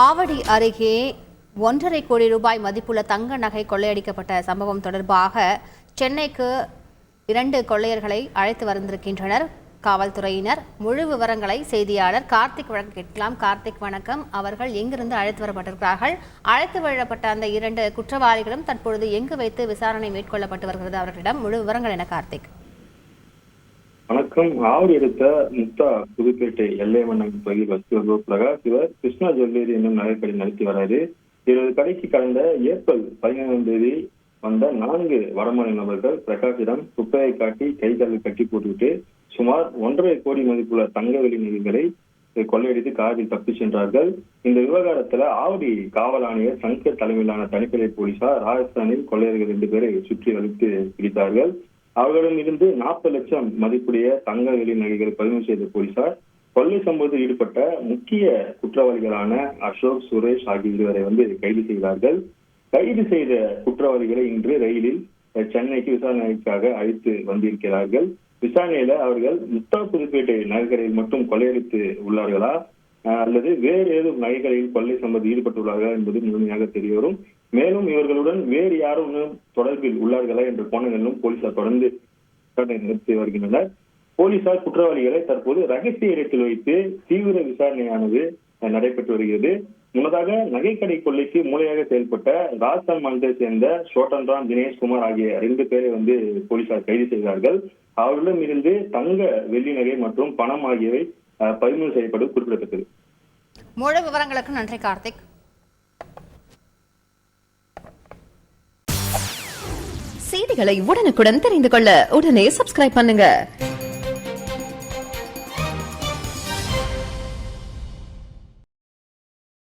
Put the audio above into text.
ஆவடி அருகே 1.5 கோடி ரூபாய் மதிப்புள்ள தங்க நகை கொள்ளையடிக்கப்பட்ட சம்பவம் தொடர்பாக சென்னைக்கு 2 கொள்ளையர்களை அழைத்து வந்திருக்கின்றனர் காவல்துறையினர். முழு விவரங்களை செய்தியாளர் கார்த்திக் வழங்க கேட்கலாம். கார்த்திக் வணக்கம். அவர்கள் எங்கிருந்து அழைத்து வரப்பட்டிருக்கிறார்கள்? அழைத்து வரப்பட்ட அந்த 2 குற்றவாளிகளும் தற்பொழுது எங்கு வைத்து விசாரணை மேற்கொள்ளப்பட்டு வருகிறது? அவர்களிடம் முழு விவரங்கள் என கார்த்திக். வணக்கம். ஆவடி அடுத்த முக்தா புதுப்பேட்டை எல்லை மன்னன் பகுதியில் வசித்து வருவோர் பிரகாஷ் இவர் கிருஷ்ணா ஜுவல்லரி என்னும் நகைக்கடை நடத்தி வராது. இவரது கடைக்கு கடந்த ஏப்ரல் 15ஆம் தேதி வந்த 4 வடமாநில நபர்கள் பிரகாஷிடம் குப்பையை காட்டி கை காலில் கட்டி போட்டுவிட்டு சுமார் 1.5 கோடி மதிப்புள்ள தங்க வெள்ளி நகைகளை கொள்ளையடித்து காரில் தப்பி சென்றார்கள். இந்த விவகாரத்துல ஆவடி காவல் ஆணையர் சங்கர் தலைமையிலான தனிப்படை போலீசார் ராஜஸ்தானில் கொள்ளையர்கள் 2 பேரை சுற்றி வளைத்து பிடித்தார்கள். அவர்களிடம் இருந்து 40 லட்சம் மதிப்புடைய தங்க வெள்ளி நகைகளை பறிமுதல் செய்த போலீசார் கொள்ளை சம்பவத்தில் ஈடுபட்ட முக்கிய குற்றவாளிகளான அசோக், சுரேஷ் ஆகிய இருவரை கைது செய்தார்கள். கைது செய்த குற்றவாளிகளை இன்று ரயிலில் சென்னைக்கு விசாரணைக்காக அழைத்து வந்திருக்கிறார்கள். விசாரணையில அவர்கள் முக்தா புதுப்பேட்டை நகைக்கடையில் மட்டும் கொள்ளையடித்து உள்ளார்களா அல்லது வேறு ஏதும் நகைக்கடையில் கொள்ளை சம்பவத்தில் ஈடுபட்டுள்ளார்களா என்பது முழுமையாக தெரிய வரும். மேலும் இவர்களுடன் வேறு யாரும் தொடர்பில் உள்ளார்களா என்ற கோணங்களிலும் போலீசார் தொடர்ந்து நடத்தி வருகின்றனர். போலீசார் குற்றவாளிகளை தற்போது ரகசிய இடத்தில் வைத்து தீவிர விசாரணையானது நடைபெற்று வருகிறது. முன்னதாக நகைக்கடை கொள்ளைக்கு மூளையாக செயல்பட்ட ராஜஸ்தான் மாநிலத்தை சேர்ந்த சோட்டன்ராம், தினேஷ்குமார் ஆகிய 2 பேரை போலீசார் கைது செய்தார்கள். அவர்களிடம் இருந்து தங்க, வெள்ளி நகை மற்றும் பணம் ஆகியவை பறிமுதல் செய்யப்படும் குறிப்பிடத்தக்கது. முழு விவரங்களுக்கு நன்றி கார்த்திக். செய்திகளை உடனுக்குடன் தெரிந்து கொள்ள உடனே சப்ஸ்கிரைப் பண்ணுங்க.